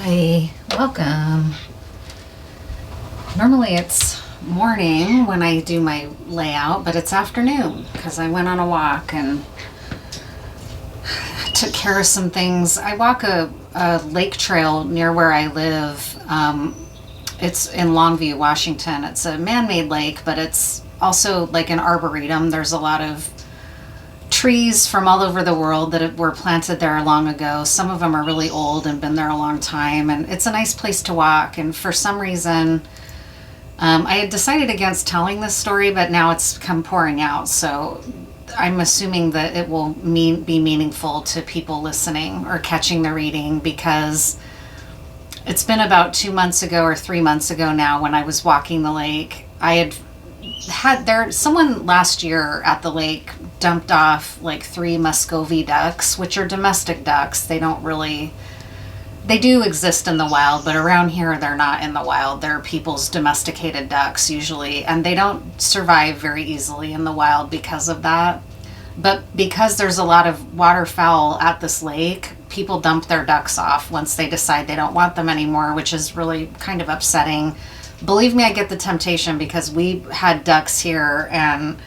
Hi, welcome. Normally it's morning when I do my layout, but it's afternoon because I went on a walk and took care of some things. I walk a lake trail near where I live. It's in Longview, Washington. It's a man-made lake, but it's also like an arboretum. There's a lot of trees from all over the world that were planted there long ago. Some of them are really old and been there a long time, and it's a nice place to walk. And for some reason, I had decided against telling this story, but now it's come pouring out. So I'm assuming that it will be meaningful to people listening or catching the reading, because it's been about 2 months ago or 3 months ago now when I was walking the lake. I had someone last year at the lake dumped off like 3 Muscovy ducks, which are domestic ducks. They do exist in the wild, but around here they're not in the wild. They're people's domesticated ducks usually, and they don't survive very easily in the wild because of that. But because there's a lot of waterfowl at this lake, people dump their ducks off once they decide they don't want them anymore, which is really kind of upsetting. Believe me, I get the temptation, because we had ducks here and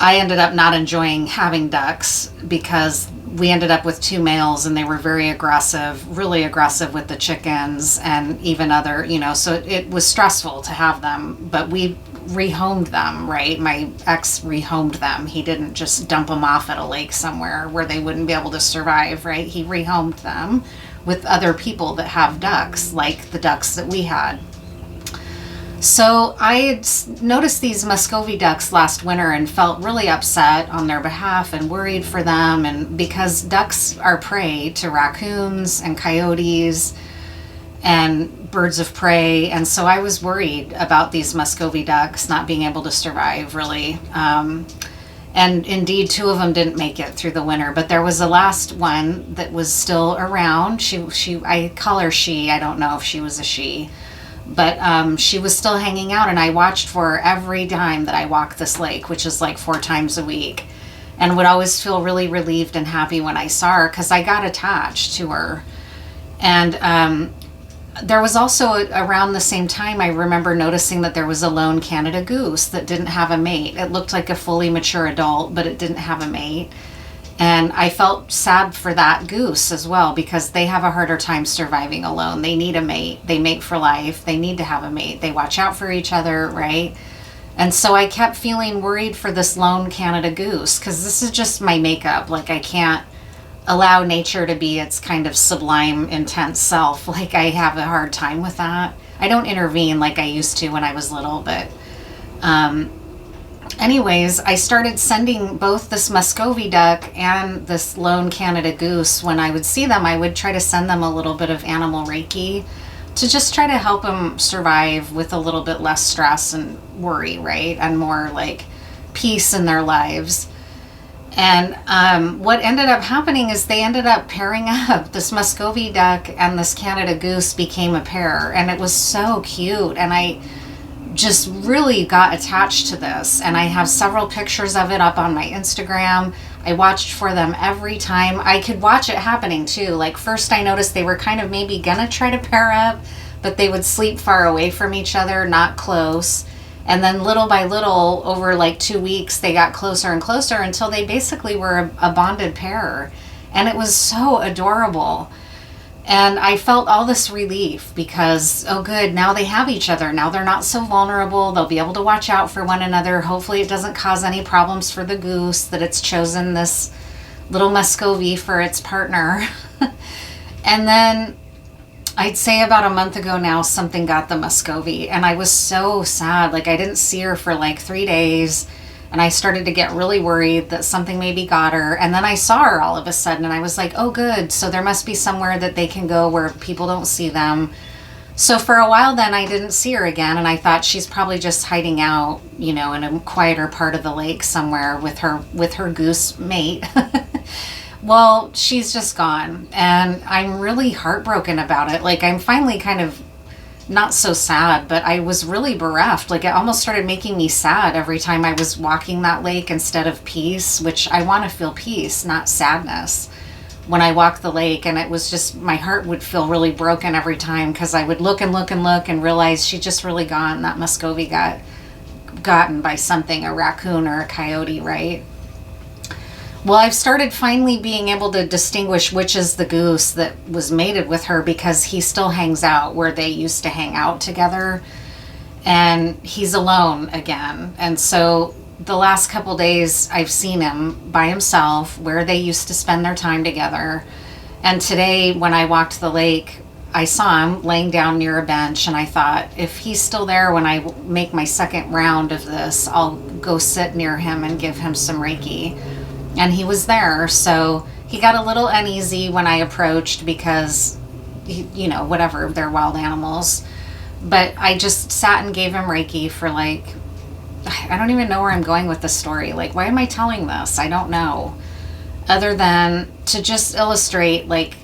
I ended up not enjoying having ducks because we ended up with 2 males and they were very aggressive, really aggressive with the chickens and even other, so it was stressful to have them. But we rehomed them, right? My ex rehomed them. He didn't just dump them off at a lake somewhere where they wouldn't be able to survive, right? He rehomed them with other people that have ducks, like the ducks that we had. So I had noticed these Muscovy ducks last winter and felt really upset on their behalf and worried for them, and because ducks are prey to raccoons and coyotes and birds of prey, and so I was worried about these Muscovy ducks not being able to survive, really. And indeed, 2 of them didn't make it through the winter, but there was a last one that was still around. I call her she. I don't know if she was a she. But she was still hanging out, and I watched for her every time that I walked this lake, which is like 4 times a week, and would always feel really relieved and happy when I saw her, because I got attached to her. And there was also, around the same time, I remember noticing that there was a lone Canada goose that didn't have a mate. It looked like a fully mature adult, but it didn't have a mate. And I felt sad for that goose as well, because they have a harder time surviving alone. They need a mate. They mate for life. They need to have a mate. They watch out for each other, right? And so I kept feeling worried for this lone Canada goose, because this is just my makeup. Like, I can't allow nature to be its kind of sublime, intense self. Like, I have a hard time with that. I don't intervene like I used to when I was little, but anyways, I started sending both this Muscovy duck and this lone Canada goose. When I would see them, I would try to send them a little bit of animal Reiki to just try to help them survive with a little bit less stress and worry, right? And more like peace in their lives. And what ended up happening is they ended up pairing up. This Muscovy duck and this Canada goose became a pair, and it was so cute. And I just really got attached to this, and I have several pictures of it up on my Instagram. I watched for them every time. I could watch it happening too. Like, first I noticed they were kind of maybe gonna try to pair up, but they would sleep far away from each other, not close. And then little by little, over like 2 weeks, they got closer and closer until they basically were a bonded pair. And it was so adorable. And I felt all this relief because, oh good, now they have each other. Now they're not so vulnerable. They'll be able to watch out for one another. Hopefully it doesn't cause any problems for the goose that it's chosen this little Muscovy for its partner. And then I'd say about a month ago now, something got the Muscovy, and I was so sad. Like, I didn't see her for like 3 days. And I started to get really worried that something maybe got her. And then I saw her all of a sudden, and I was like, oh good, so there must be somewhere that they can go where people don't see them. So for a while then, I didn't see her again, and I thought she's probably just hiding out, in a quieter part of the lake somewhere with her goose mate. Well, she's just gone, and I'm really heartbroken about it. Like, I'm finally kind of not so sad, but I was really bereft. Like, it almost started making me sad every time I was walking that lake instead of peace, which I want to feel peace, not sadness. when I walk the lake, and it was just, my heart would feel really broken every time because I would look and look and look and realize she just really gone. That Muscovy got gotten by something, a raccoon or a coyote, right? Well, I've started finally being able to distinguish which is the goose that was mated with her, because he still hangs out where they used to hang out together, and he's alone again. And so the last couple days I've seen him by himself where they used to spend their time together. And today when I walked the lake, I saw him laying down near a bench, and I thought, if he's still there when I make my second round of this, I'll go sit near him and give him some Reiki. And he was there. So he got a little uneasy when I approached because, you know, whatever, they're wild animals. But I just sat and gave him Reiki for like, I don't even know where I'm going with this story. Like, why am I telling this? I don't know. Other than to just illustrate, like,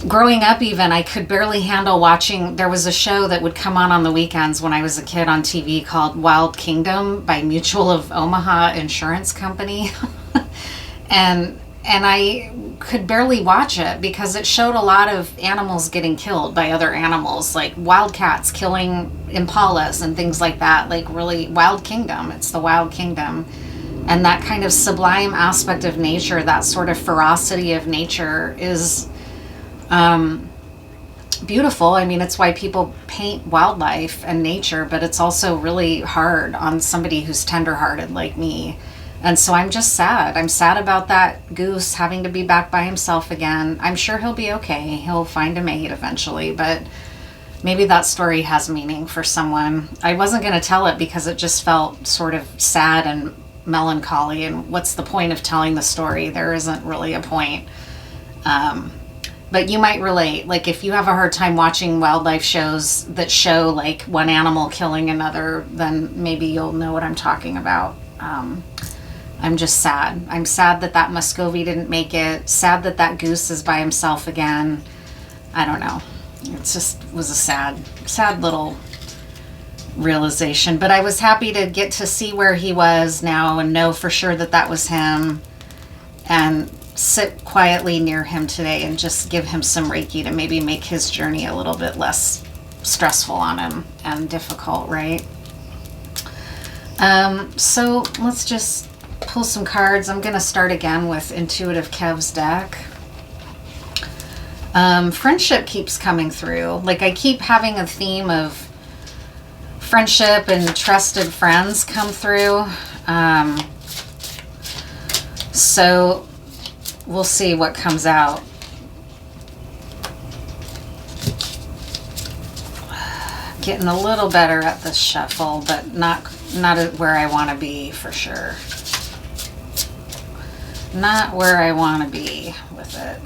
growing up even, I could barely handle watching. There was a show that would come on the weekends when I was a kid on TV called Wild Kingdom by Mutual of Omaha Insurance Company. and I could barely watch it because it showed a lot of animals getting killed by other animals, like wildcats killing impalas and things like that. Like, really, Wild Kingdom. It's the Wild Kingdom. And that kind of sublime aspect of nature, that sort of ferocity of nature is beautiful. I mean, it's why people paint wildlife and nature, but it's also really hard on somebody who's tenderhearted like me. And so I'm just sad. I'm sad about that goose having to be back by himself again. I'm sure he'll be okay. He'll find a mate eventually, but maybe that story has meaning for someone. I wasn't going to tell it because it just felt sort of sad and melancholy, and what's the point of telling the story? There isn't really a point. But you might relate. Like, if you have a hard time watching wildlife shows that show like one animal killing another, then maybe you'll know what I'm talking about. I'm just sad. I'm sad that that Muscovy didn't make it. Sad that that goose is by himself again. I don't know. It just was a sad little realization. But I was happy to get to see where he was now and know for sure that that was him, and sit quietly near him today and just give him some Reiki to maybe make his journey a little bit less stressful on him and difficult, right? So let's just pull some cards. I'm going to start again with Intuitive Kev's deck. Friendship keeps coming through. Like, I keep having a theme of friendship and trusted friends come through. So we'll see what comes out. Getting a little better at this shuffle, but not where I want to be for sure. Not where I want to be with it,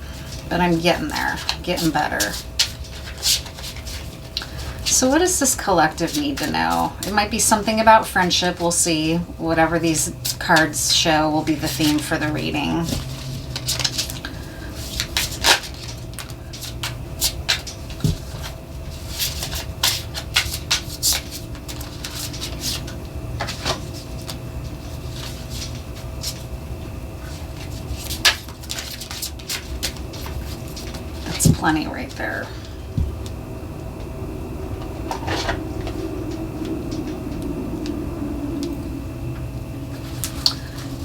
but I'm getting there, getting better. So what does this collective need to know? It might be something about friendship. We'll see. Whatever these cards show will be the theme for the reading. That's plenty right there.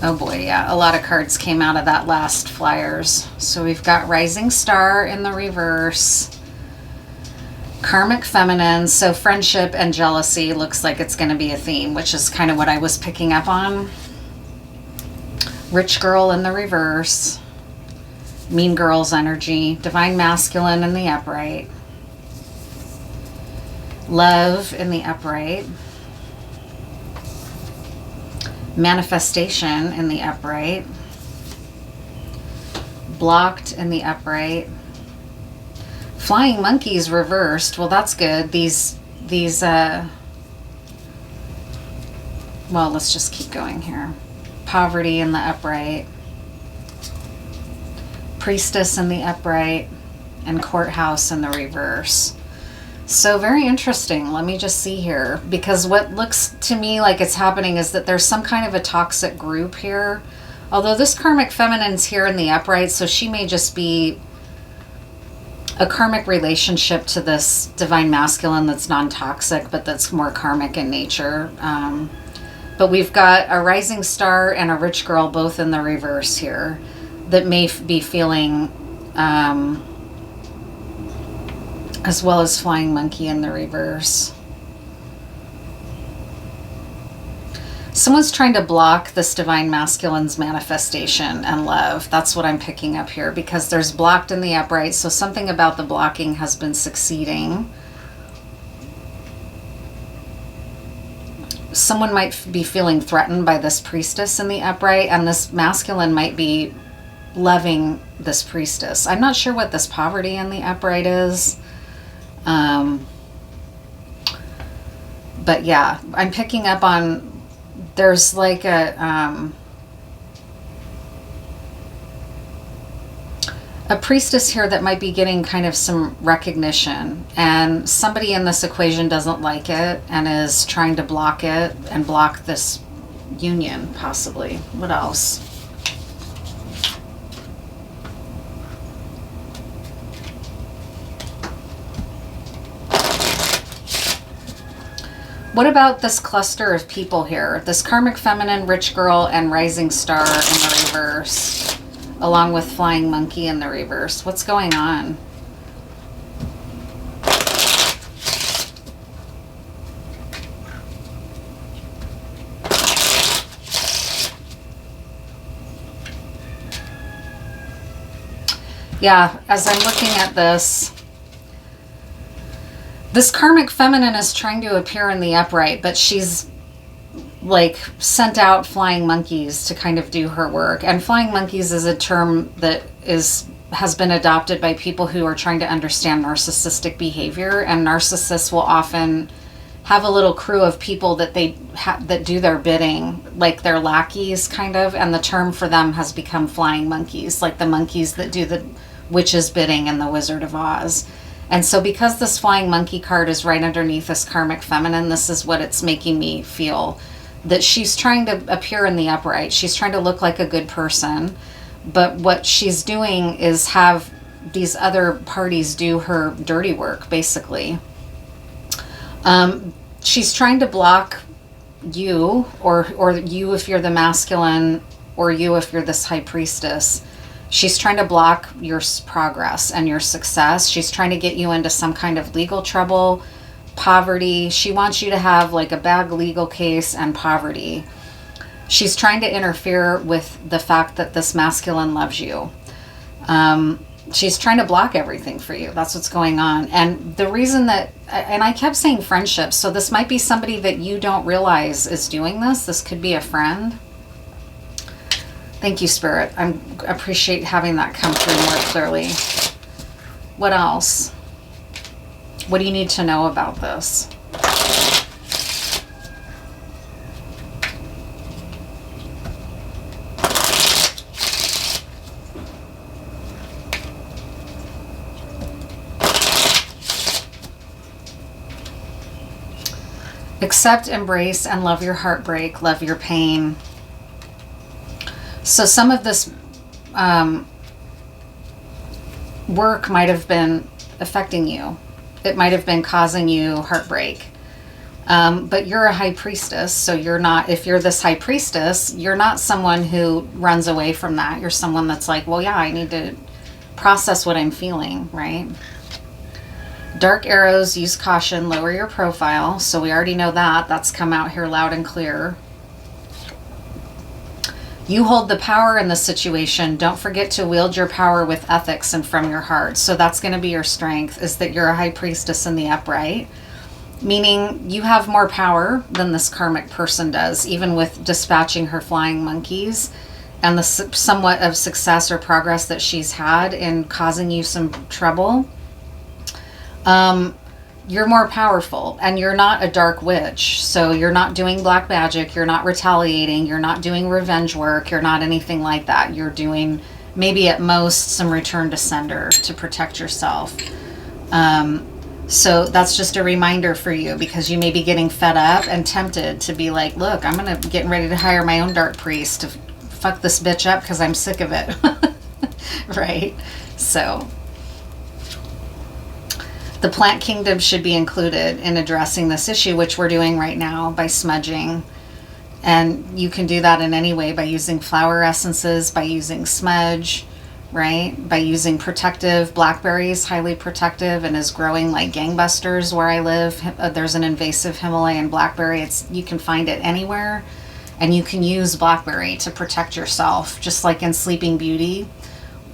Oh boy, yeah, a lot of cards came out of that last flyers. So we've got Rising Star in the reverse, Karmic Feminine, so friendship and jealousy looks like it's going to be a theme, which is kind of what I was picking up on. Rich Girl in the reverse, Mean Girls energy, Divine Masculine in the upright, Love in the upright, Manifestation in the upright, Blocked in the upright, Flying Monkeys reversed. Well, that's good. Well, let's just keep going here. Poverty in the upright, Priestess in the upright, and Courthouse in the reverse. So very interesting. Let me just see here, because what looks to me like it's happening is that there's some kind of a toxic group here Although this karmic feminine's here in the upright, so she may just be a karmic relationship to this divine masculine that's non-toxic, but that's more karmic in nature. But we've got a rising star and a rich girl both in the reverse here that may be feeling, as well as flying monkey in the reverse. Someone's trying to block this divine masculine's manifestation and love. That's what I'm picking up here, because there's blocked in the upright. So something about the blocking has been succeeding. Someone might be feeling threatened by this priestess in the upright, and this masculine might be loving this priestess. I'm not sure what this poverty in the upright is. But yeah, I'm picking up on, there's like a priestess here that might be getting kind of some recognition, and somebody in this equation doesn't like it and is trying to block it and block this union, possibly. What else? What about this cluster of people here? This karmic feminine, rich girl, and rising star in the reverse, along with flying monkey in the reverse. What's going on? Yeah, as I'm looking at this, this karmic feminine is trying to appear in the upright, but she's like sent out flying monkeys to kind of do her work. And flying monkeys is a term that has been adopted by people who are trying to understand narcissistic behavior. And narcissists will often have a little crew of people that that do their bidding, like their lackeys kind of. And the term for them has become flying monkeys, like the monkeys that do the witch's bidding in the Wizard of Oz. And so because this flying monkey card is right underneath this karmic feminine, this is what it's making me feel. That she's trying to appear in the upright. She's trying to look like a good person. But what she's doing is have these other parties do her dirty work, basically. She's trying to block you, or you if you're the masculine, or you if you're this high priestess. She's trying to block your progress and your success. She's trying to get you into some kind of legal trouble, poverty. She wants you to have like a bad legal case and poverty. She's trying to interfere with the fact that this masculine loves you. She's trying to block everything for you. That's what's going on. And the reason that, and I kept saying friendships, so this might be somebody that you don't realize is doing this. This could be a friend. Thank you, Spirit. I appreciate having that come through more clearly. What else? What do you need to know about this? Accept, embrace, and love your heartbreak, love your pain. So some of this work might have been affecting you. It might have been causing you heartbreak. But you're a high priestess, so you're not, if you're this high priestess, you're not someone who runs away from that. You're someone that's like, well, yeah, I need to process what I'm feeling, right? Dark arrows, use caution, lower your profile. So we already know that. That's come out here loud and clear. You hold the power in the situation. Don't forget to wield your power with ethics and from your heart. So that's going to be your strength, is that you're a high priestess in the upright. Meaning you have more power than this karmic person does, even with dispatching her flying monkeys and the somewhat of success or progress that she's had in causing you some trouble. You're more powerful, and you're not a dark witch. So you're not doing black magic. You're not retaliating. You're not doing revenge work. You're not anything like that. You're doing maybe at most some return to sender to protect yourself. So that's just a reminder for you, because you may be getting fed up and tempted to be like, look, I'm getting ready to hire my own dark priest to fuck this bitch up because I'm sick of it. Right? So the plant kingdom should be included in addressing this issue, which we're doing right now by smudging. And you can do that in any way, by using flower essences, by using smudge, right? By using protective. Blackberry is highly protective and is growing like gangbusters where I live. There's an invasive Himalayan blackberry. You can find it anywhere. And you can use blackberry to protect yourself, just like in Sleeping Beauty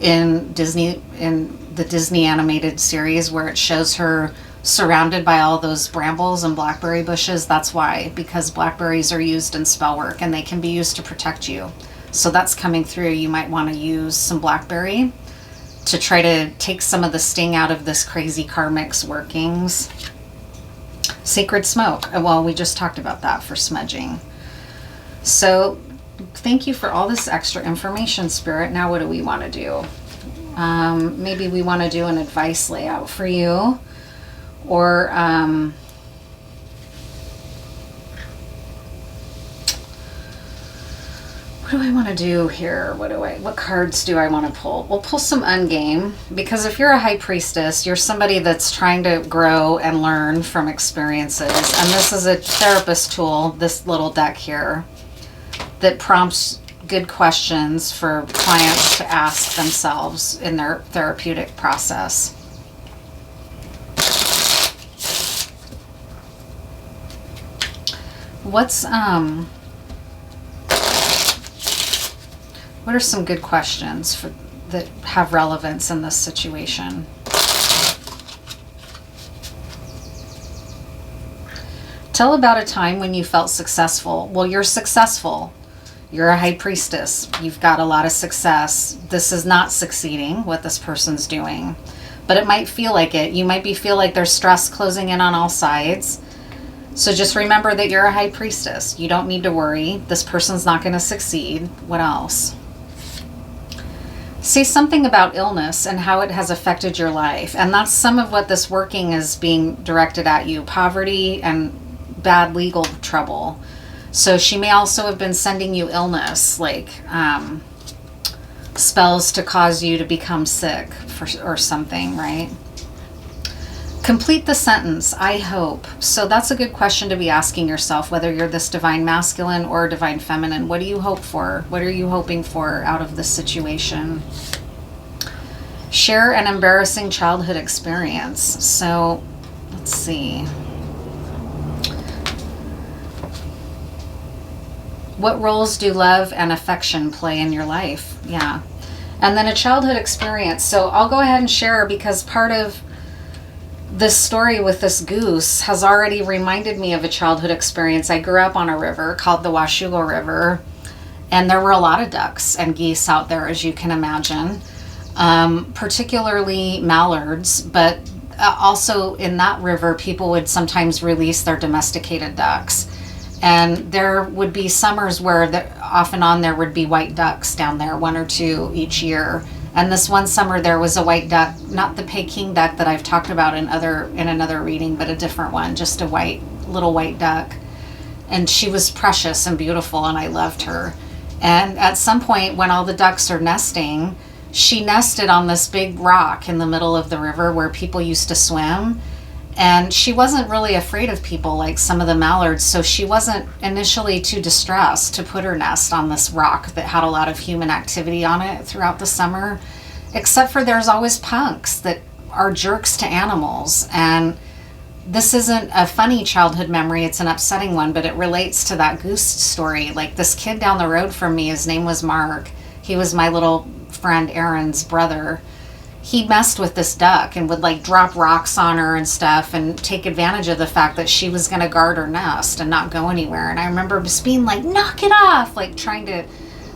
in the Disney animated series, where it shows her surrounded by all those brambles and blackberry bushes. That's why, because blackberries are used in spell work and they can be used to protect you. So that's coming through. You might want to use some blackberry to try to take some of the sting out of this crazy karmic's workings. Sacred smoke. Well, we just talked about that for smudging. So thank you for all this extra information, Spirit. Now what do we want to do? Maybe we want to do an advice layout for you. Or what do I want to do here? What cards do I want to pull? We'll pull some Ungame, because if you're a high priestess, you're somebody that's trying to grow and learn from experiences. And this is a therapist tool, this little deck here, that prompts good questions for clients to ask themselves in their therapeutic process. What are some good questions that have relevance in this situation? Tell about a time when you felt successful. Well, you're successful. You're a high priestess. You've got a lot of success. This is not succeeding, what this person's doing. But it might feel like it. You might feel like there's stress closing in on all sides. So just remember that you're a high priestess. You don't need to worry. This person's not going to succeed. What else? Say something about illness and how it has affected your life. And that's some of what this working is being directed at you. Poverty and bad legal trouble. So she may also have been sending you illness, like spells to cause you to become sick or something, right? Complete the sentence, I hope. So that's a good question to be asking yourself, whether you're this divine masculine or divine feminine. What do you hope for? What are you hoping for out of this situation? Share an embarrassing childhood experience. So let's see. What roles do love and affection play in your life? Yeah. And then a childhood experience. So I'll go ahead and share, because part of this story with this goose has already reminded me of a childhood experience. I grew up on a river called the Washougal River, and there were a lot of ducks and geese out there, as you can imagine, particularly mallards, but also in that river, people would sometimes release their domesticated ducks. And there would be summers where off and on there would be white ducks down there, 1 or 2 each year. And this one summer there was a white duck, not the Peking duck that I've talked about in another reading, but a different one, just a little white duck. And she was precious and beautiful, and I loved her. And at some point when all the ducks are nesting, she nested on this big rock in the middle of the river where people used to swim. And she wasn't really afraid of people like some of the mallards, so she wasn't initially too distressed to put her nest on this rock that had a lot of human activity on it throughout the summer, except for there's always punks that are jerks to animals. And this isn't a funny childhood memory, it's an upsetting one, but it relates to that goose story. Like this kid down the road from me, his name was Mark. He was my little friend Aaron's brother. He messed with this duck and would like drop rocks on her and stuff and take advantage of the fact that she was going to guard her nest and not go anywhere. And I remember just being like, knock it off, like trying to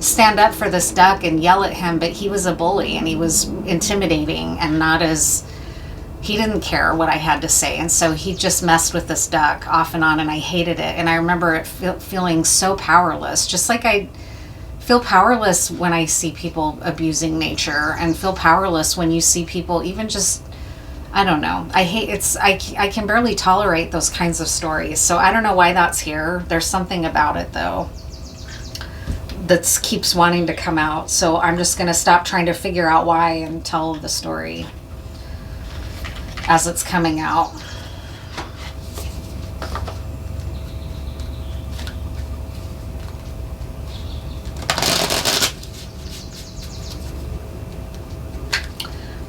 stand up for this duck and yell at him, but he was a bully and he was intimidating and he didn't care what I had to say. And so he just messed with this duck off and on, and I hated it. And I remember it feeling so powerless, just like I feel powerless when I see people abusing nature, and feel powerless when you see people even just, I don't know. I can barely tolerate those kinds of stories. So I don't know why that's here. There's something about it though. that keeps wanting to come out. So I'm just going to stop trying to figure out why and tell the story as it's coming out.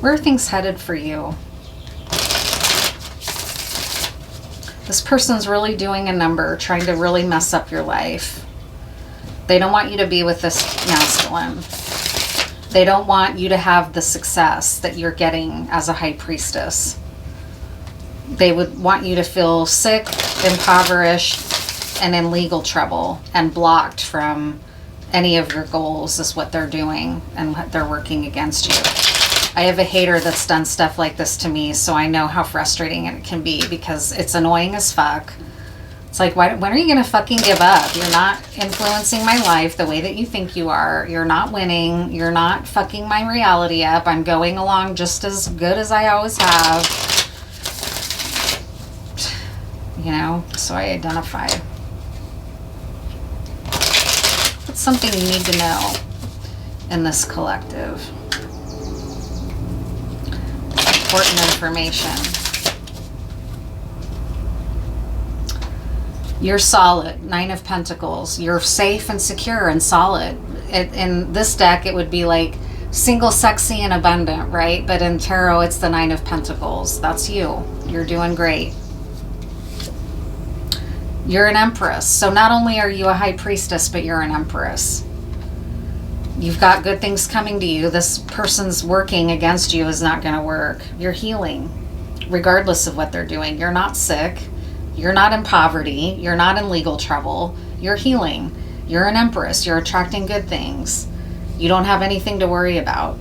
Where are things headed for you? This person's really doing a number, trying to really mess up your life. They don't want you to be with this masculine. They don't want you to have the success that you're getting as a high priestess. They would want you to feel sick, impoverished, and in legal trouble, and blocked from any of your goals is what they're doing, and what they're working against you. I have a hater that's done stuff like this to me, so I know how frustrating it can be, because it's annoying as fuck. It's like, when are you going to fucking give up? You're not influencing my life the way that you think you are. You're not winning. You're not fucking my reality up. I'm going along just as good as I always have. You know, so I identified. What's something you need to know in this collective? Important information. You're solid. 9 of Pentacles. You're safe and secure and solid. In this deck, it would be like single, sexy, and abundant, right? But in tarot, it's the 9 of Pentacles. That's you. You're doing great. You're an empress. So not only are you a high priestess, but you're an empress. You've got good things coming to you. This person's working against you is not going to work. You're healing, regardless of what they're doing. You're not sick. You're not in poverty. You're not in legal trouble. You're healing. You're an empress. You're attracting good things. You don't have anything to worry about.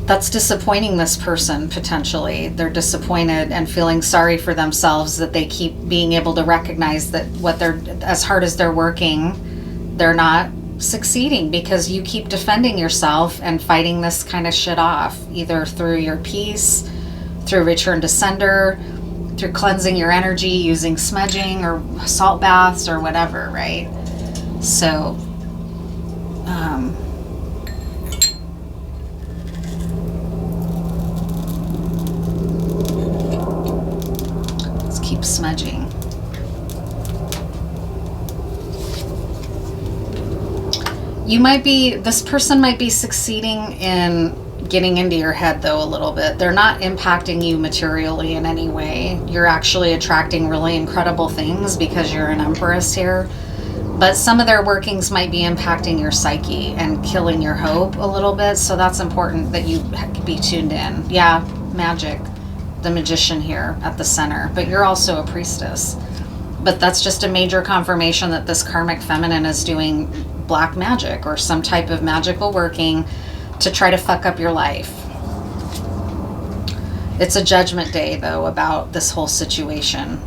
That's disappointing this person, potentially. They're disappointed and feeling sorry for themselves that they keep being able to recognize that what they're, as hard as they're working, they're not succeeding, because you keep defending yourself and fighting this kind of shit off, either through your peace, through return to sender, through cleansing your energy using smudging or salt baths or whatever, right? So let's keep smudging. This person might be succeeding in getting into your head, though, a little bit. They're not impacting you materially in any way. You're actually attracting really incredible things because you're an empress here. But some of their workings might be impacting your psyche and killing your hope a little bit. So that's important that you be tuned in. Yeah, magic. The magician here at the center. But you're also a priestess. But that's just a major confirmation that this karmic feminine is doing black magic or some type of magical working to try to fuck up your life. It's a judgment day, though, about this whole situation.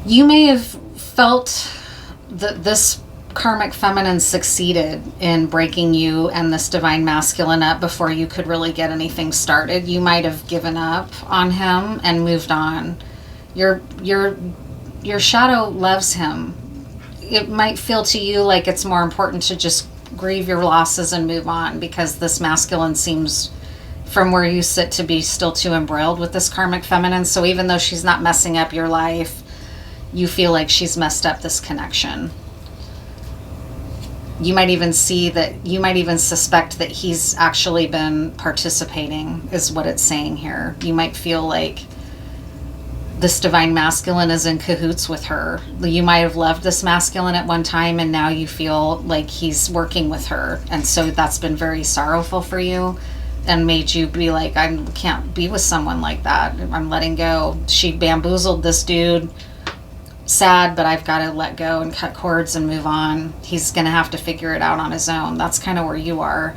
You may have felt that this karmic feminine succeeded in breaking you and this divine masculine up before you could really get anything started. You might have given up on him and moved on. Your shadow loves him. It might feel to you like it's more important to just grieve your losses and move on, because this masculine seems, from where you sit, to be still too embroiled with this karmic feminine. So even though she's not messing up your life, you feel like she's messed up this connection. You might even suspect that he's actually been participating, is what it's saying here. You might feel like this divine masculine is in cahoots with her. You might have loved this masculine at one time, and now you feel like he's working with her. And so that's been very sorrowful for you and made you be like, I can't be with someone like that. I'm letting go. She bamboozled this dude. Sad, but I've got to let go and cut cords and move on. He's going to have to figure it out on his own. That's kind of where you are.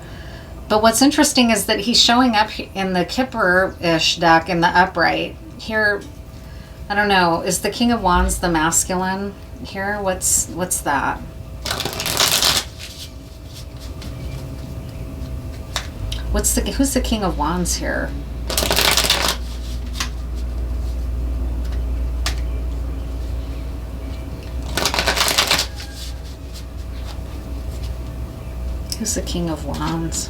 But what's interesting is that he's showing up in the Kipper-ish deck in the upright. Here, I don't know, is the King of Wands the masculine? here? What's that? Who's the King of Wands here? Who's the King of Wands?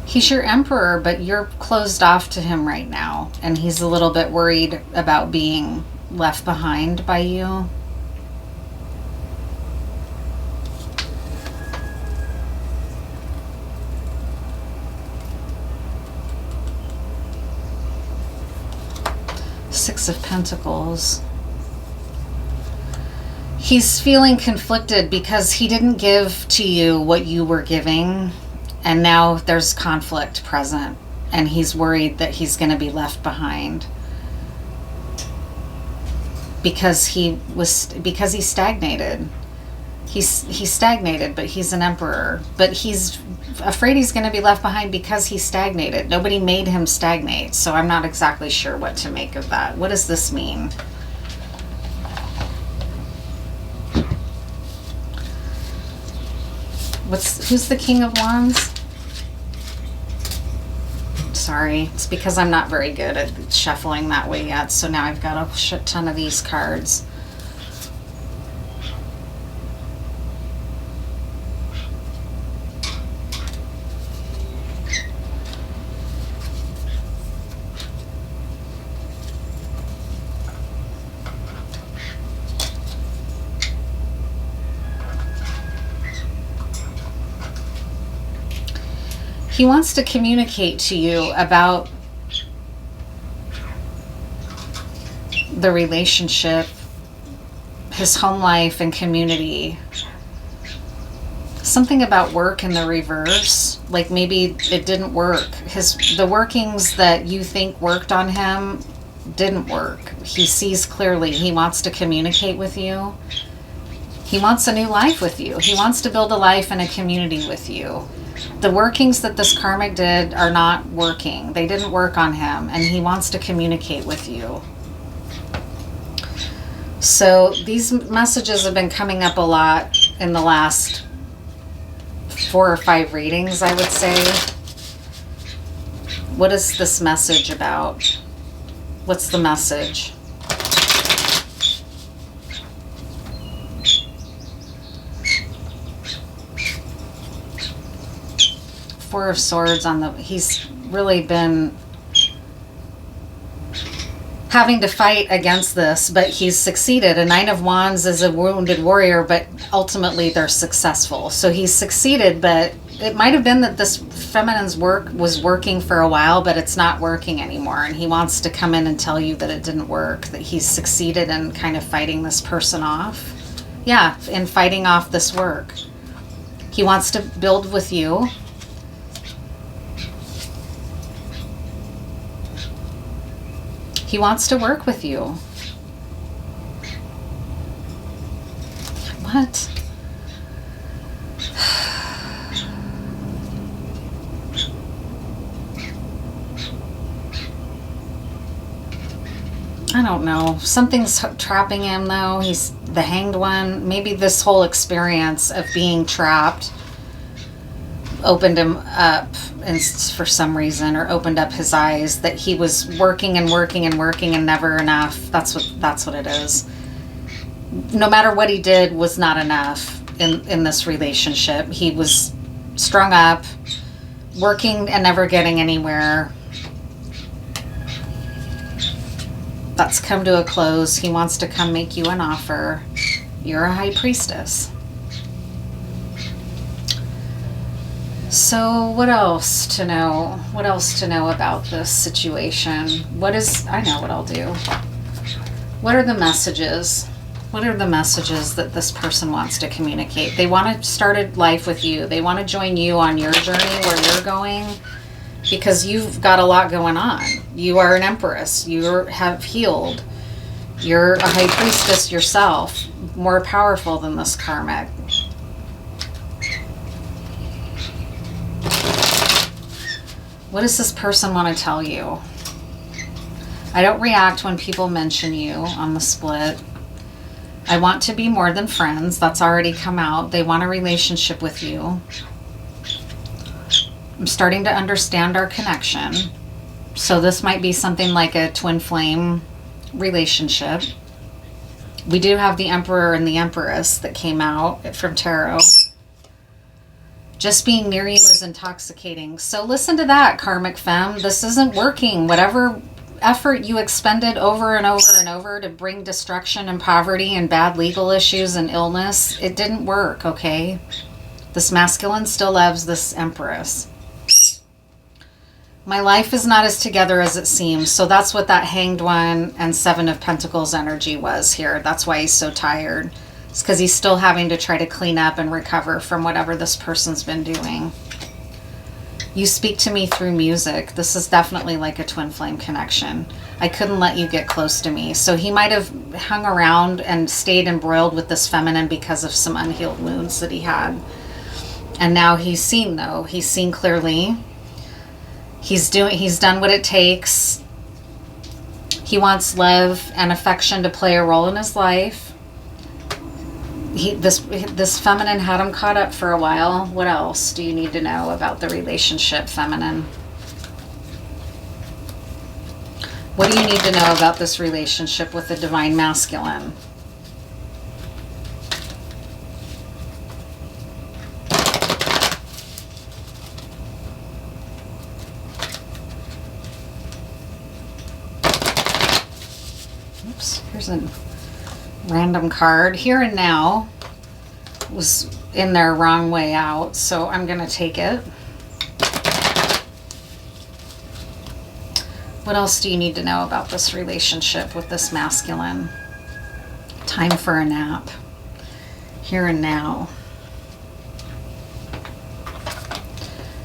He's your emperor, but you're closed off to him right now, and he's a little bit worried about being left behind by you. Six of Pentacles. He's feeling conflicted because he didn't give to you what you were giving. And now there's conflict present, and he's worried that he's going to be left behind because he stagnated. He's stagnated, but he's an emperor. But he's afraid he's going to be left behind because he stagnated. Nobody made him stagnate, so I'm not exactly sure what to make of that. What does this mean? Who's the King of Wands? Sorry, it's because I'm not very good at shuffling that way yet, so now I've got a shit ton of these cards. He wants to communicate to you about the relationship, his home life and community. Something about work in the reverse, like maybe it didn't work. The workings that you think worked on him didn't work. He sees clearly. He wants to communicate with you. He wants a new life with you. He wants to build a life and a community with you. The workings that this karmic did are not working. They didn't work on him, and he wants to communicate with you. So these messages have been coming up a lot in the last 4 or 5 readings, I would say. What is this message about? What's the message? Four of Swords on the... He's really been having to fight against this, but he's succeeded. A Nine of Wands is a wounded warrior, but ultimately they're successful. So he's succeeded, but it might have been that this feminine's work was working for a while, but it's not working anymore. And he wants to come in and tell you that it didn't work, that he's succeeded in kind of fighting this person off. Yeah, in fighting off this work. He wants to build with you. He wants to work with you. What? I don't know. Something's trapping him, though. He's the Hanged One. Maybe this whole experience of being trapped opened him up, and for some reason, or opened up his eyes that he was working and working and working and never enough. That's what it is. No matter what he did was not enough in this relationship. He was strung up, working and never getting anywhere. That's come to a close. He wants to come make you an offer. You're a high priestess. So what else to know? What else to know about this situation? I know what I'll do. What are the messages? What are the messages that this person wants to communicate? They want to start a life with you. They want to join you on your journey where you're going, because you've got a lot going on. You are an empress. You have healed. You're a high priestess yourself, more powerful than this karmic. What does this person want to tell you? I don't react when people mention you on the split. I want to be more than friends. That's already come out. They want a relationship with you. I'm starting to understand our connection. So this might be something like a twin flame relationship. We do have the Emperor and the Empress that came out from Tarot. Just being near you is intoxicating. So listen to that, karmic femme. This isn't working. Whatever effort you expended over and over and over to bring destruction and poverty and bad legal issues and illness, it didn't work, okay? This masculine still loves this Empress. My life is not as together as it seems. So that's what that Hanged One and Seven of Pentacles energy was here. That's why he's so tired. It's because he's still having to try to clean up and recover from whatever this person's been doing. You speak to me through music. This is definitely like a twin flame connection. I couldn't let you get close to me. So he might have hung around and stayed embroiled with this feminine because of some unhealed wounds that he had. And now he's seen, though. He's seen clearly. He's done what it takes. He wants love and affection to play a role in his life. This feminine had him caught up for a while. What else do you need to know about the relationship, feminine? What do you need to know about this relationship with the divine masculine? Here's a random card. Here and Now was in their wrong way out, so I'm going to take it. What else do you need to know about this relationship with this masculine? Time for a nap. Here and Now.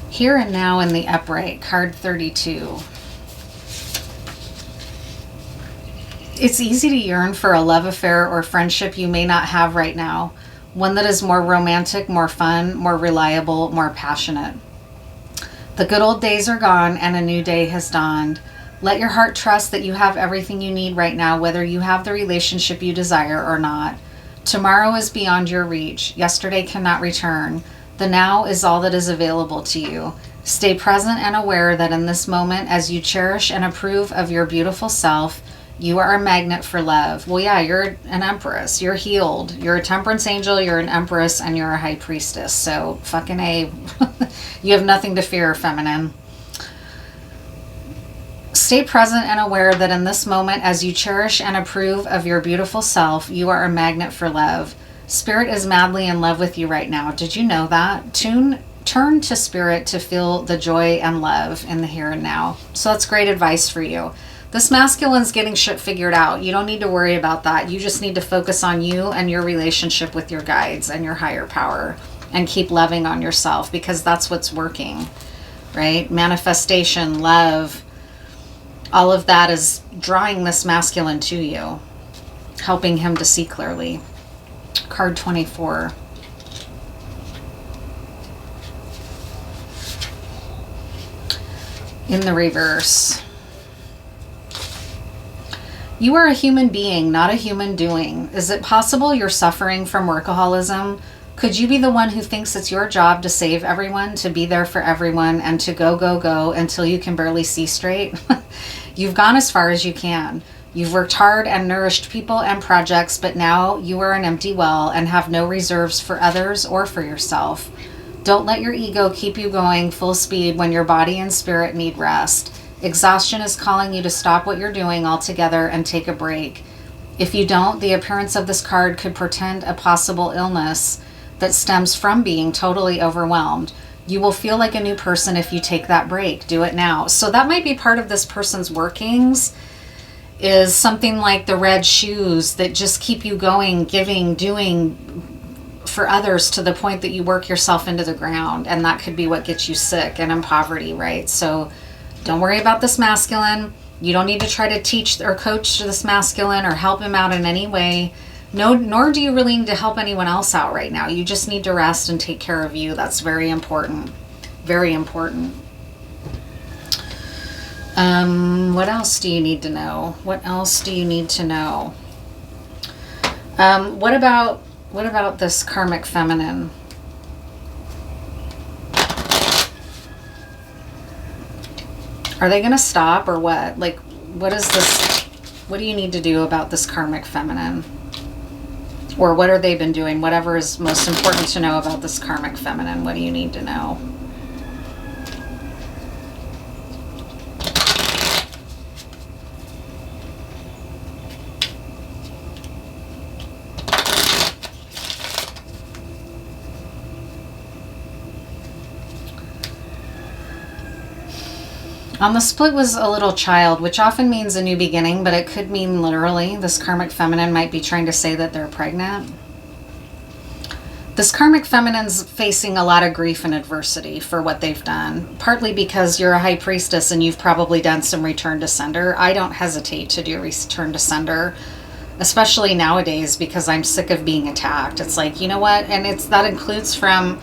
Here and Now in the upright, card 32. It's easy to yearn for a love affair or friendship you may not have right now. One that is more romantic, more fun, more reliable, more passionate. The good old days are gone and a new day has dawned. Let your heart trust that you have everything you need right now, whether you have the relationship you desire or not. Tomorrow is beyond your reach. Yesterday cannot return. The now is all that is available to you. Stay present and aware that in this moment, as you cherish and approve of your beautiful self, you are a magnet for love. Well, yeah, you're an empress. You're healed. You're a temperance angel. You're an empress, and you're a high priestess. So, fucking A. You have nothing to fear, feminine. Stay present and aware that in this moment, as you cherish and approve of your beautiful self, you are a magnet for love. Spirit is madly in love with you right now. Did you know that? Turn to Spirit to feel the joy and love in the here and now. So that's great advice for you. This masculine's getting shit figured out. You don't need to worry about that. You just need to focus on you and your relationship with your guides and your higher power, and keep loving on yourself, because that's what's working, right? Manifestation, love, all of that is drawing this masculine to you, helping him to see clearly. Card 24. In the reverse. You are a human being, not a human doing. Is it possible you're suffering from workaholism? Could you be the one who thinks it's your job to save everyone, to be there for everyone, and to go, go, go until you can barely see straight? You've gone as far as you can. You've worked hard and nourished people and projects, but now you are an empty well and have no reserves for others or for yourself. Don't let your ego keep you going full speed when your body and spirit need rest. Exhaustion is calling you to stop what you're doing altogether and take a break. If you don't, the appearance of this card could portend a possible illness that stems from being totally overwhelmed. You will feel like a new person if you take that break. Do it now. So that might be part of this person's workings, is something like the red shoes that just keep you going, giving, doing for others to the point that you work yourself into the ground. And that could be what gets you sick and in poverty, right? So don't worry about this masculine. You don't need to try to teach or coach this masculine or help him out in any way. No, nor do you really need to help anyone else out right now. You just need to rest and take care of you. That's very important. Very important. What else do you need to know? What else do you need to know? What about this karmic feminine? Are they going to stop or what? Like, what is this? What do you need to do about this karmic feminine? Or what have they been doing? Whatever is most important to know about this karmic feminine. What do you need to know? On the split was a little child, which often means a new beginning, but it could mean literally. This karmic feminine might be trying to say that they're pregnant. This karmic feminine's facing a lot of grief and adversity for what they've done, partly because you're a high priestess and you've probably done some return to sender. I don't hesitate to do return to sender, especially nowadays, because I'm sick of being attacked. It's like, you know what? And that includes from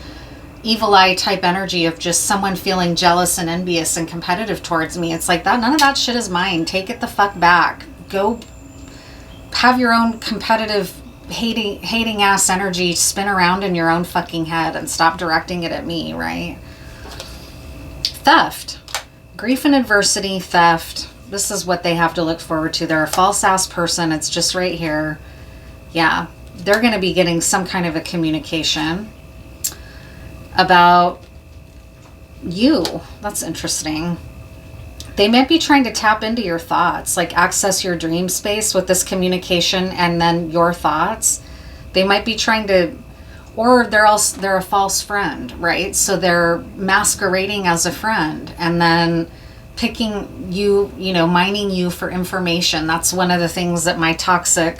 evil eye type energy of just someone feeling jealous and envious and competitive towards me. It's like that. None of that shit is mine. Take it the fuck back. Go have your own competitive hating ass energy spin around in your own fucking head and stop directing it at me, right? Theft. Grief and adversity, theft. This is what they have to look forward to. They're a false ass person. It's just right here. Yeah. They're going to be getting some kind of a communication about you. That's interesting. They might be trying to tap into your thoughts, like access your dream space with this communication and then your thoughts. They might be trying to, or they're a false friend, right? So they're masquerading as a friend and then picking you, mining you for information. That's one of the things that my toxic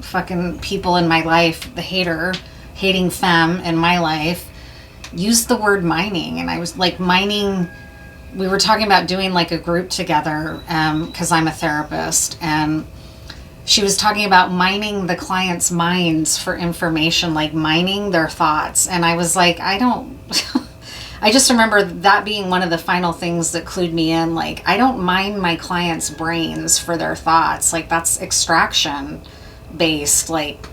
fucking people in my life, the hating femme in my life, used the word mining. And I was like, mining, we were talking about doing like a group together because I'm a therapist, and she was talking about mining the client's minds for information, like mining their thoughts. And I was like, I just remember that being one of the final things that clued me in. Like, I don't mine my clients' brains for their thoughts. Like, that's extraction based. Like,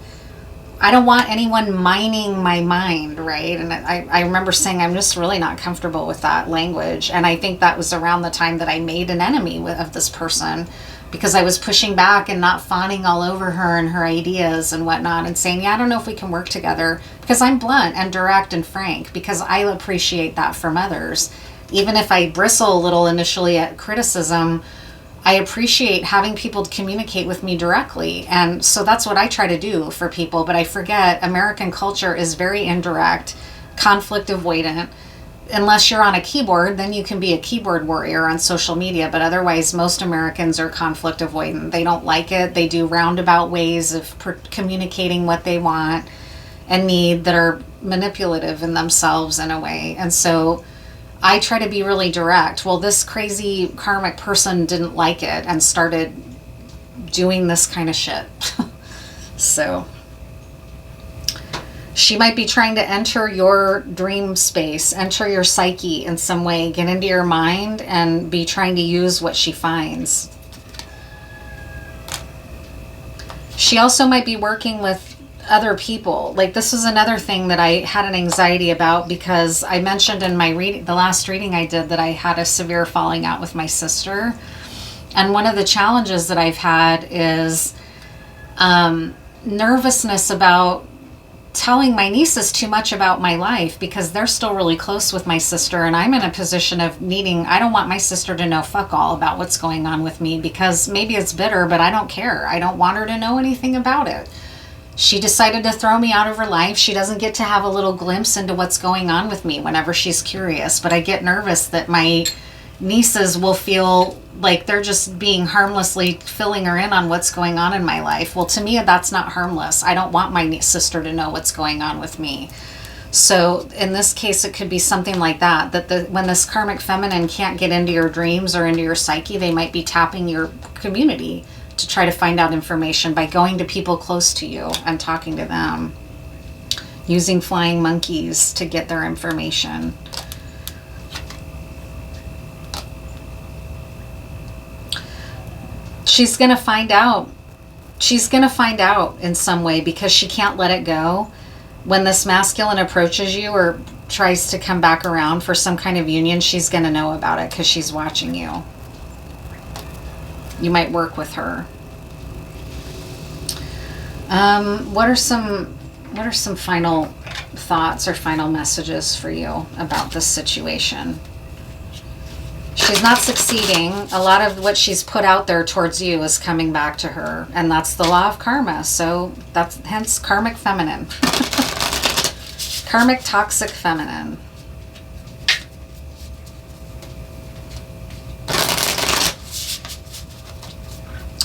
I don't want anyone mining my mind, right? And I remember saying I'm just really not comfortable with that language. And I think that was around the time that I made an enemy of this person, because I was pushing back and not fawning all over her and her ideas and whatnot and saying, yeah, I don't know if we can work together, because I'm blunt and direct and frank, because I appreciate that from others. Even if I bristle a little initially at criticism, I appreciate having people communicate with me directly. And so that's what I try to do for people. But I forget American culture is very indirect, conflict avoidant. Unless you're on a keyboard, then you can be a keyboard warrior on social media. But otherwise, most Americans are conflict avoidant. They don't like it. They do roundabout ways of communicating what they want and need that are manipulative in themselves in a way. And so I try to be really direct. Well, this crazy karmic person didn't like it and started doing this kind of shit. So she might be trying to enter your dream space, enter your psyche in some way, get into your mind and be trying to use what she finds. She also might be working with other people. Like, this is another thing that I had an anxiety about, because I mentioned in my the last reading I did, that I had a severe falling out with my sister. And one of the challenges that I've had is nervousness about telling my nieces too much about my life, because they're still really close with my sister, and I'm in a position of I don't want my sister to know fuck all about what's going on with me, because maybe it's bitter, but I don't care. I don't want her to know anything about it. She decided to throw me out of her life. She doesn't get to have a little glimpse into what's going on with me whenever she's curious. But I get nervous that my nieces will feel like they're just being harmlessly filling her in on what's going on in my life. Well, to me, that's not harmless. I don't want my sister to know what's going on with me. So in this case, it could be something like that, when this karmic feminine can't get into your dreams or into your psyche, they might be tapping your community to try to find out information by going to people close to you and talking to them, using flying monkeys to get their information. She's going to find out. She's going to find out in some way because she can't let it go. When this masculine approaches you or tries to come back around for some kind of union, she's going to know about it because she's watching you. You might work with her. What are some final thoughts or final messages for you about this situation? She's not succeeding. A lot of what she's put out there towards you is coming back to her, and that's the law of karma. So that's hence karmic feminine. Karmic toxic feminine.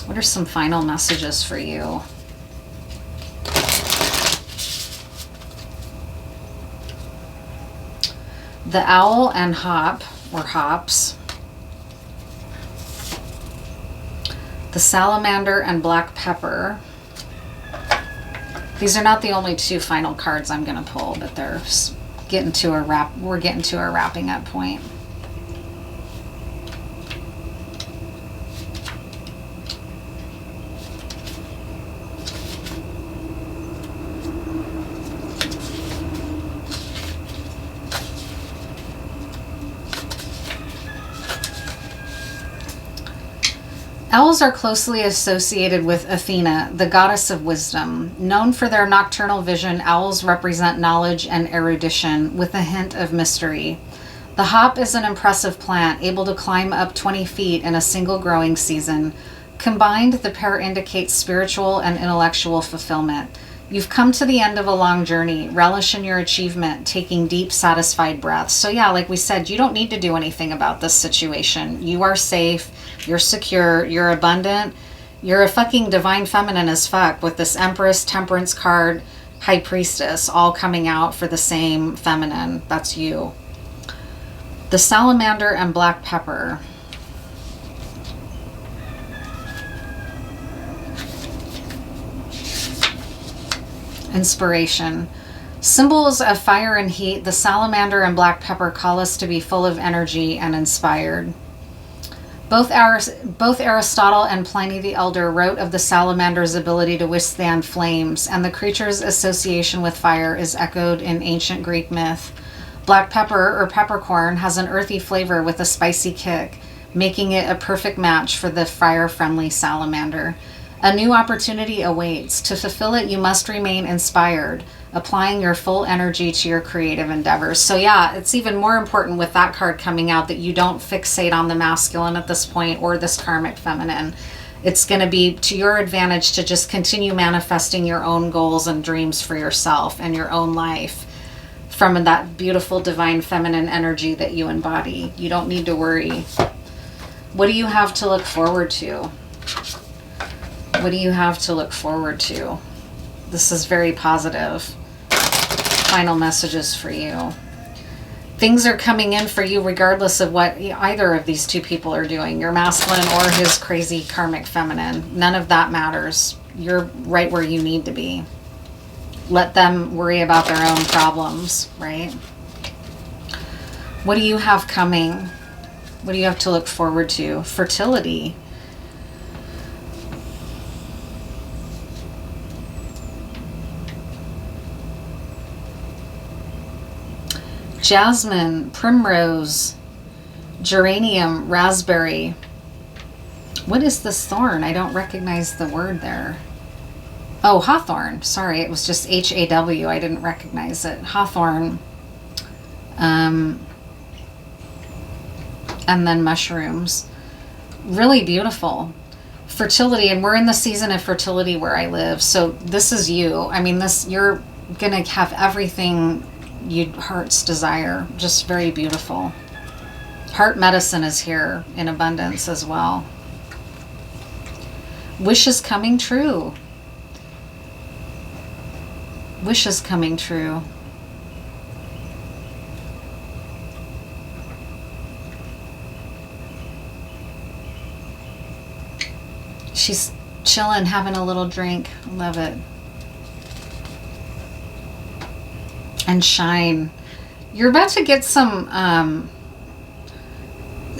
What are some final messages for you? The owl and hop, or hops. The salamander and black pepper. These are not the only two final cards I'm going to pull, but they're getting to a wrap. We're getting to a wrapping up point. Owls are closely associated with Athena, the goddess of wisdom. Known for their nocturnal vision, owls represent knowledge and erudition with a hint of mystery. The hop is an impressive plant, able to climb up 20 feet in a single growing season. Combined, the pair indicates spiritual and intellectual fulfillment. You've come to the end of a long journey. Relish in your achievement, taking deep, satisfied breaths. So yeah, like we said, you don't need to do anything about this situation. You are safe. You're secure. You're abundant. You're a fucking divine feminine as fuck with this Empress, Temperance card, High Priestess, all coming out for the same feminine. That's you. The salamander and black pepper. Inspiration. Symbols of fire and heat, the salamander and black pepper call us to be full of energy and inspired. Both Aristotle and Pliny the Elder wrote of the salamander's ability to withstand flames, and the creature's association with fire is echoed in ancient Greek myth. Black pepper, or peppercorn, has an earthy flavor with a spicy kick, making it a perfect match for the fire-friendly salamander. A new opportunity awaits. To fulfill it, you must remain inspired, applying your full energy to your creative endeavors. So yeah, it's even more important with that card coming out that you don't fixate on the masculine at this point or this karmic feminine. It's going to be to your advantage to just continue manifesting your own goals and dreams for yourself and your own life from that beautiful divine feminine energy that you embody. You don't need to worry. What do you have to look forward to? What do you have to look forward to? This is very positive. Final messages for you. Things are coming in for you regardless of what either of these two people are doing, your masculine or his crazy karmic feminine. None of that matters. You're right where you need to be. Let them worry about their own problems, right? What do you have coming? What do you have to look forward to? Fertility. Jasmine, primrose, geranium, raspberry. What is this thorn? I don't recognize the word there. Oh, hawthorn. Sorry, it was just H-A-W. I didn't recognize it. Hawthorn. And then mushrooms. Really beautiful. Fertility, and we're in the season of fertility where I live. So this is you. I mean, you're going to have everything your heart's desire. Just very beautiful. Heart medicine is here in abundance as well. Wishes coming true. Wishes coming true. She's chilling, having a little drink. Love it. And shine. You're about to get some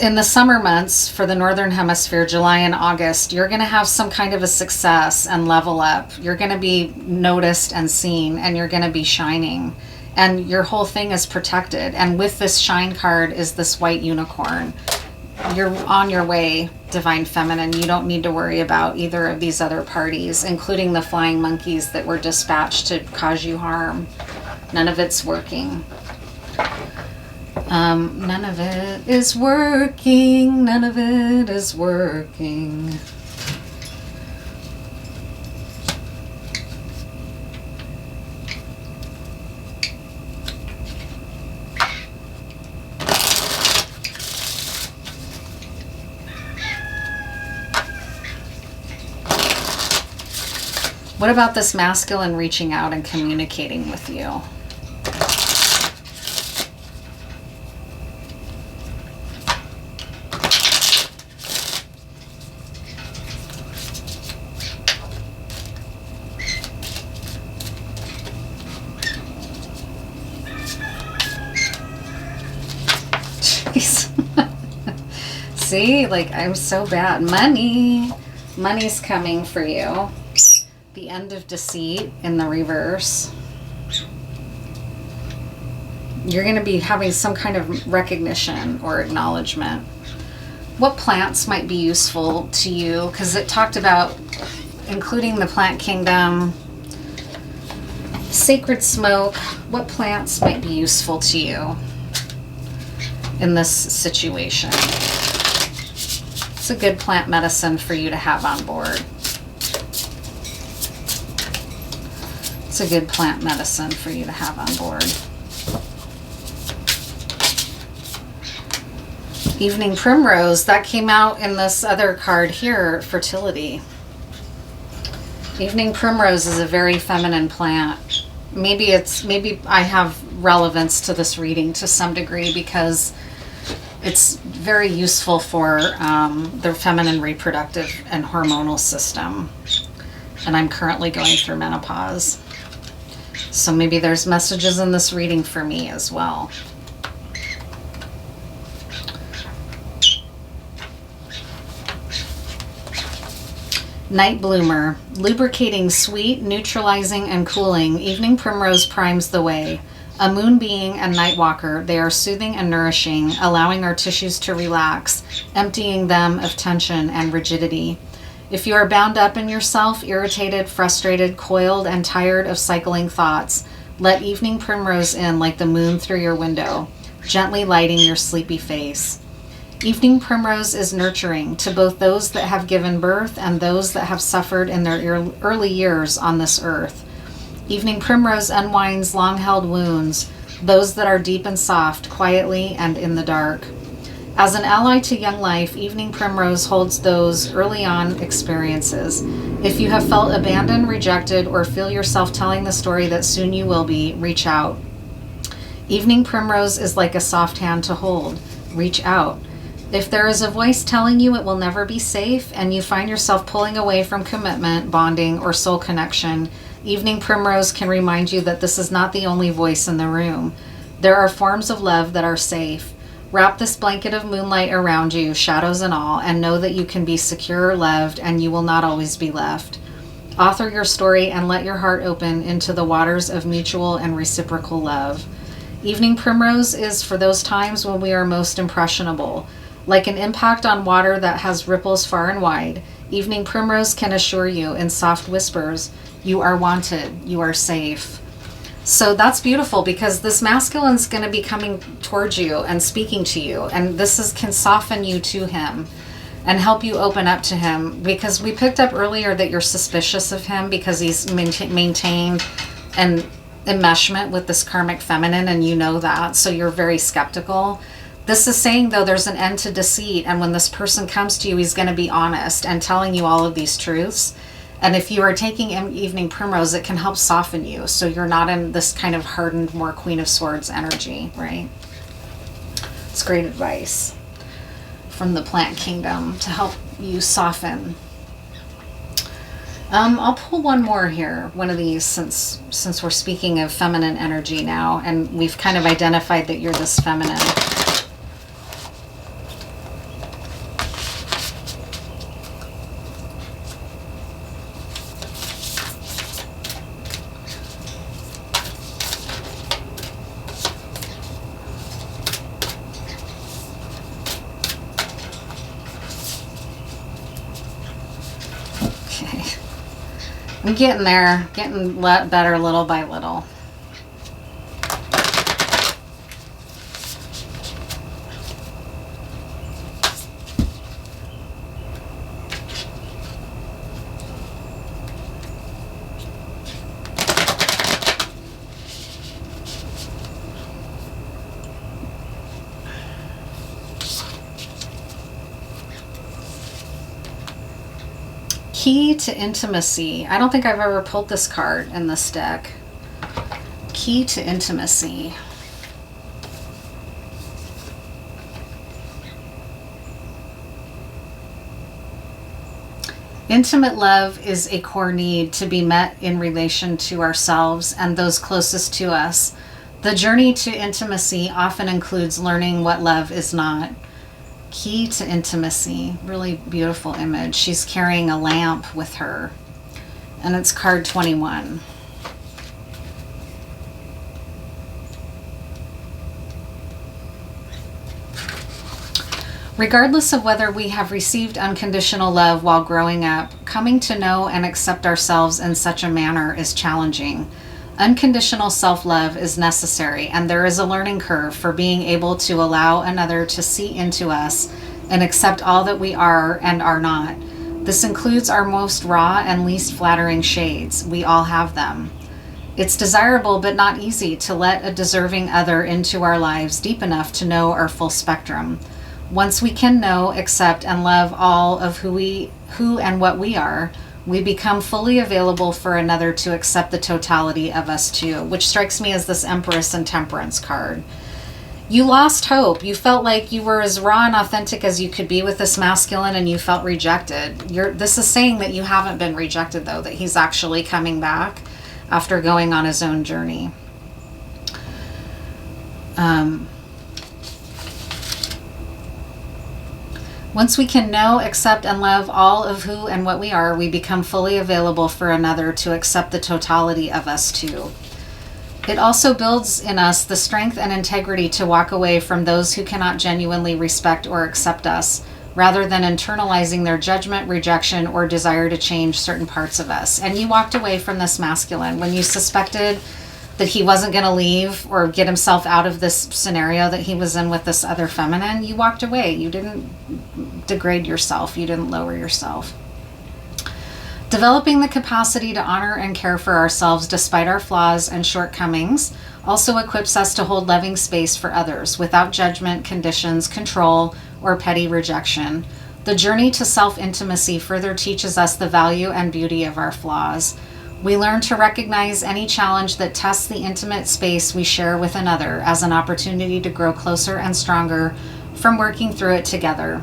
in the summer months for the Northern Hemisphere, July and August, you're going to have some kind of a success and level up. You're going to be noticed and seen, and you're going to be shining. And your whole thing is protected. And with this shine card is this white unicorn. You're on your way, Divine Feminine. You don't need to worry about either of these other parties, including the flying monkeys that were dispatched to cause you harm. None of it's working. None of it is working. None of it is working. What about this masculine reaching out and communicating with you? See, like, I'm so bad. Money's coming for you. The End of Deceit in the reverse. You're going to be having some kind of recognition or acknowledgement. What plants might be useful to you? Because it talked about including the plant kingdom, sacred smoke. What plants might be useful to you in this situation? It's a good plant medicine for you to have on board. It's a good plant medicine for you to have on board. Evening Primrose, that came out in this other card here, Fertility. Evening Primrose is a very feminine plant. Maybe I have relevance to this reading to some degree because it's very useful for the feminine reproductive and hormonal system. And I'm currently going through menopause. So maybe there's messages in this reading for me as well. Night Bloomer, lubricating, sweet, neutralizing, and cooling. Evening Primrose primes the way. A moon being and night walker, they are soothing and nourishing, allowing our tissues to relax, emptying them of tension and rigidity. If you are bound up in yourself, irritated, frustrated, coiled, and tired of cycling thoughts, let Evening Primrose in like the moon through your window, gently lighting your sleepy face. Evening Primrose is nurturing to both those that have given birth and those that have suffered in their early years on this earth. Evening Primrose unwinds long-held wounds, those that are deep and soft, quietly and in the dark. As an ally to young life, Evening Primrose holds those early on experiences. If you have felt abandoned, rejected, or feel yourself telling the story that soon you will be, reach out. Evening Primrose is like a soft hand to hold. Reach out. If there is a voice telling you it will never be safe and you find yourself pulling away from commitment, bonding, or soul connection, Evening Primrose can remind you that this is not the only voice in the room. There are forms of love that are safe. Wrap this blanket of moonlight around you, shadows and all, and know that you can be secure, loved, and you will not always be left. Author your story and let your heart open into the waters of mutual and reciprocal love. Evening Primrose is for those times when we are most impressionable. Like an impact on water that has ripples far and wide, Evening Primrose can assure you in soft whispers, you are wanted, you are safe. So that's beautiful because this masculine's going to be coming towards you and speaking to you, and this can soften you to him and help you open up to him, because we picked up earlier that you're suspicious of him because he's maintained an enmeshment with this karmic feminine, and you know that, so you're very skeptical. This is saying, though, there's an end to deceit, and when this person comes to you, he's going to be honest and telling you all of these truths. And if you are taking Evening Primrose, it can help soften you, so you're not in this kind of hardened, more Queen of Swords energy, right? It's great advice from the plant kingdom to help you soften. I'll pull one more here, one of these, since we're speaking of feminine energy now, and we've kind of identified that you're this feminine. I'm getting there, getting better little by little. Key to intimacy. I don't think I've ever pulled this card in this deck. Key to intimacy. Intimate love is a core need to be met in relation to ourselves and those closest to us. The journey to intimacy often includes learning what love is not. Key to intimacy. Really beautiful image. She's carrying a lamp with her. And it's card 21. Regardless of whether we have received unconditional love while growing up, coming to know and accept ourselves in such a manner is challenging. Unconditional self-love is necessary, and there is a learning curve for being able to allow another to see into us and accept all that we are and are not. This includes our most raw and least flattering shades. We all have them. It's desirable but not easy to let a deserving other into our lives deep enough to know our full spectrum. Once we can know, accept, and love all of who and what we are, we become fully available for another to accept the totality of us too, which strikes me as this Empress and Temperance card. You lost hope. You felt like you were as raw and authentic as you could be with this masculine, and you felt rejected. This is saying that you haven't been rejected, though, that he's actually coming back after going on his own journey. Once we can know, accept, and love all of who and what we are, we become fully available for another to accept the totality of us too. It also builds in us the strength and integrity to walk away from those who cannot genuinely respect or accept us, rather than internalizing their judgment, rejection, or desire to change certain parts of us. And you walked away from this masculine when you suspected that he wasn't going to leave or get himself out of this scenario that he was in with this other feminine. You walked away. You didn't degrade yourself. You didn't lower yourself. Developing the capacity to honor and care for ourselves despite our flaws and shortcomings also equips us to hold loving space for others without judgment, conditions, control, or petty rejection. The journey to self-intimacy further teaches us the value and beauty of our flaws. We learn to recognize any challenge that tests the intimate space we share with another as an opportunity to grow closer and stronger from working through it together.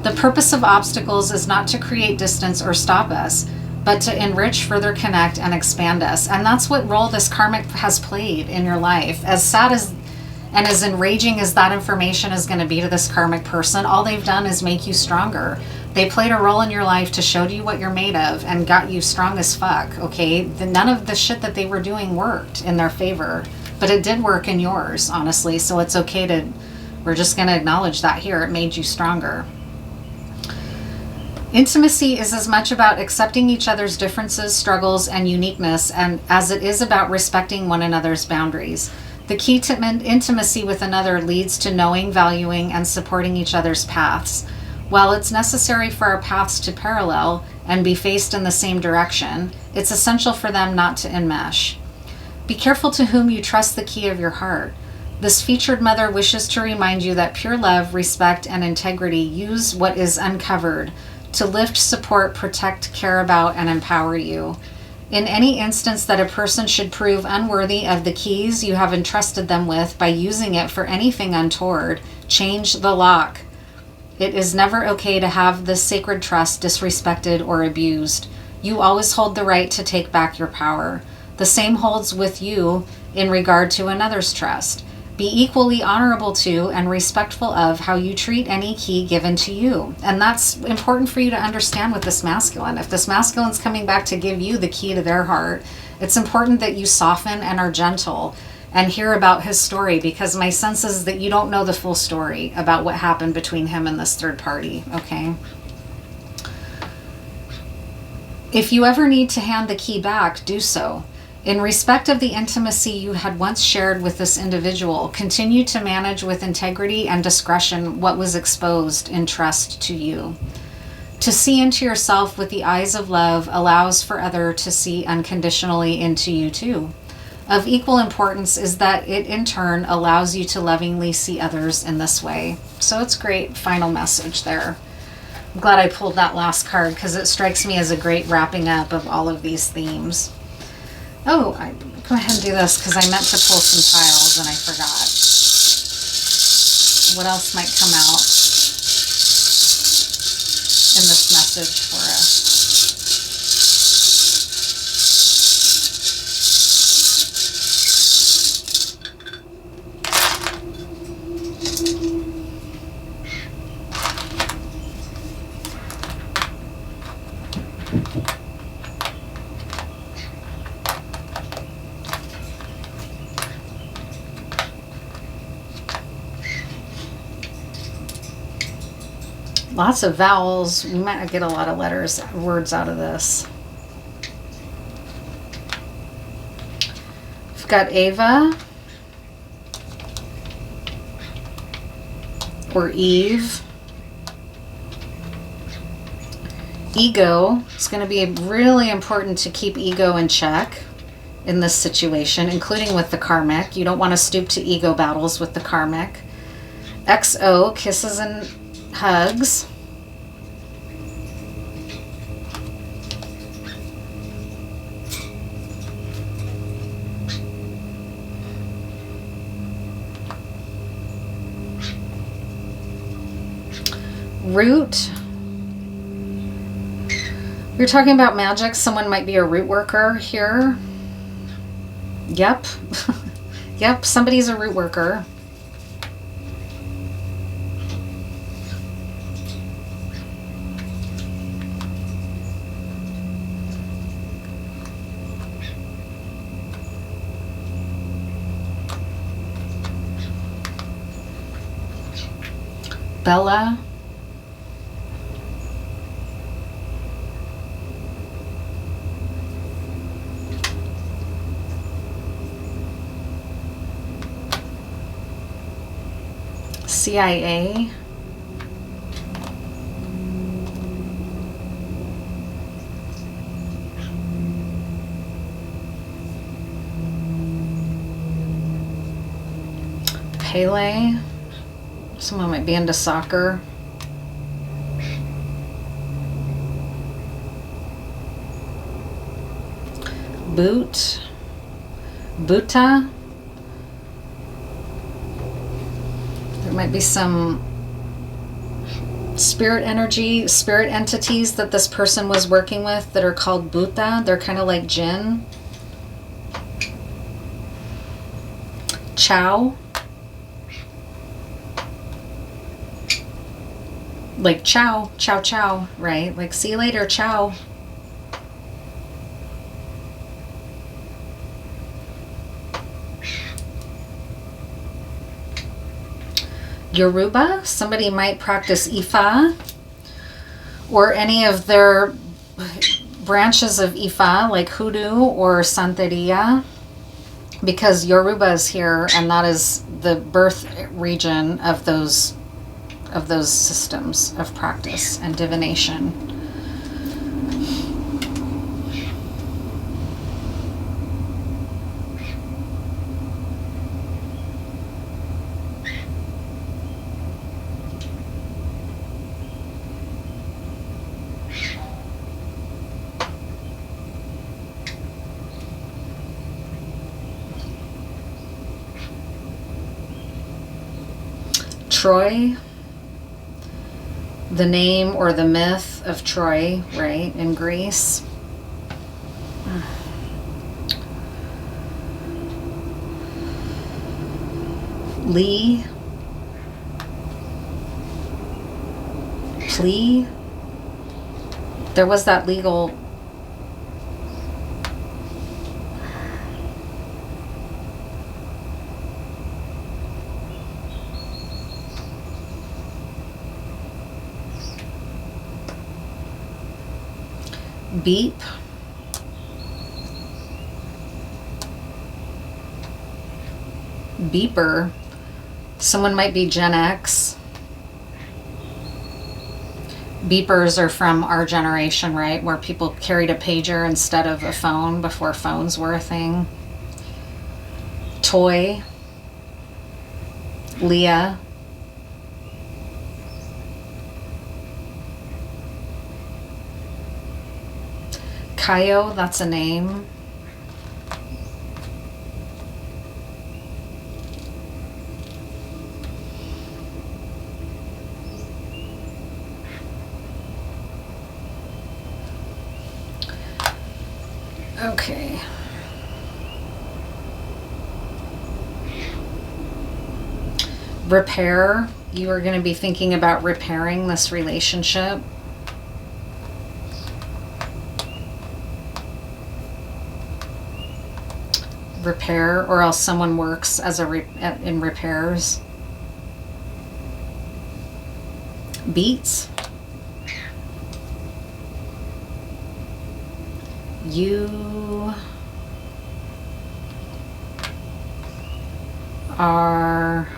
The purpose of obstacles is not to create distance or stop us, but to enrich, further connect, and expand us. And that's what role this karmic has played in your life. As sad as and as enraging as that information is going to be to this karmic person, all they've done is make you stronger. They played a role in your life to show you what you're made of and got you strong as fuck, okay? None of the shit that they were doing worked in their favor, but it did work in yours, honestly, so it's okay we're just going to acknowledge that here. It made you stronger. Intimacy is as much about accepting each other's differences, struggles, and uniqueness, and as it is about respecting one another's boundaries. The key to intimacy with another leads to knowing, valuing, and supporting each other's paths. While it's necessary for our paths to parallel and be faced in the same direction, it's essential for them not to enmesh. Be careful to whom you trust the key of your heart. This featured mother wishes to remind you that pure love, respect, and integrity use what is uncovered to lift, support, protect, care about, and empower you. In any instance that a person should prove unworthy of the keys you have entrusted them with by using it for anything untoward, change the lock. It is never okay to have this sacred trust disrespected or abused. You always hold the right to take back your power. The same holds with you in regard to another's trust. Be equally honorable to and respectful of how you treat any key given to you. And that's important for you to understand with this masculine. If this masculine's coming back to give you the key to their heart, it's important that you soften and are gentle and hear about his story, because my sense is that you don't know the full story about what happened between him and this third party, okay? If you ever need to hand the key back, do so. In respect of the intimacy you had once shared with this individual, continue to manage with integrity and discretion what was exposed in trust to you. To see into yourself with the eyes of love allows for others to see unconditionally into you too. Of equal importance is that it in turn allows you to lovingly see others in this way. So it's great final message there. I'm glad I pulled that last card because it strikes me as a great wrapping up of all of these themes. Oh, I go ahead and do this because I meant to pull some tiles and I forgot. What else might come out in this message for us? Lots of vowels. We might not get a lot of words out of this. We've got Ava or Eve. Ego. It's going to be really important to keep ego in check in this situation, including with the karmic. You don't want to stoop to ego battles with the karmic. XO, kisses and hugs. Root. We're talking about magic. Someone might be a root worker here. Yep. Yep, somebody's a root worker. Bella. CIA. Pele. Someone might be into soccer. Boot. Buta. There might be some spirit energy, spirit entities that this person was working with that are called Buta. They're kind of like jinn. Ciao. Like ciao, ciao, ciao, right? Like see you later, ciao. Yoruba, somebody might practice Ifa or any of their branches of Ifa like Hoodoo or Santeria, because Yoruba is here and that is the birth region of those systems of practice and divination. Troy, the name or the myth of Troy, right, in Greece. Lee, plea. There was that legal. Beep. Beeper. Someone might be Gen X. Beepers are from our generation, right? Where people carried a pager instead of a phone before phones were a thing. Toy. Leah. Kaio, that's a name. Okay. Repair. You are going to be thinking about repairing this relationship. Repair, or else someone works as in repairs. Beats. You are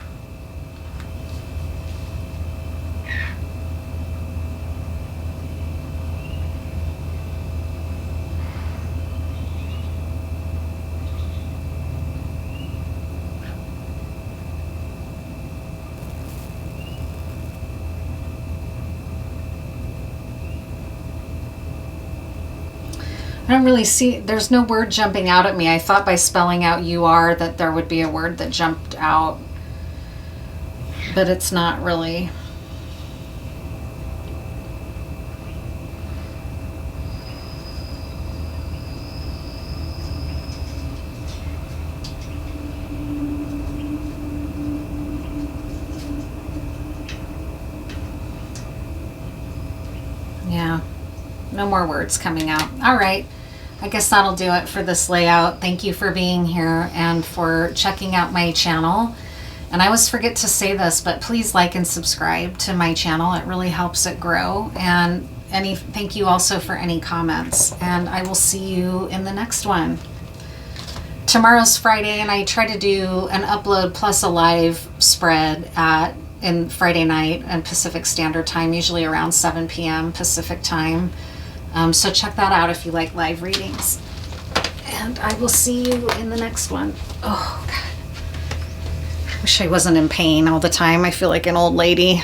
I don't really see, there's no word jumping out at me. I thought by spelling out you are that there would be a word that jumped out, but it's not really. Yeah, no more words coming out. All right. I guess that'll do it for this layout. Thank you for being here and for checking out my channel. And I always forget to say this, but please like and subscribe to my channel. It really helps it grow. And thank you also for any comments. And I will see you in the next one. Tomorrow's Friday, and I try to do an upload plus a live spread in Friday night and Pacific Standard Time, usually around 7 p.m. Pacific time. So check that out if you like live readings. And I will see you in the next one. Oh, God. Wish I wasn't in pain all the time. I feel like an old lady.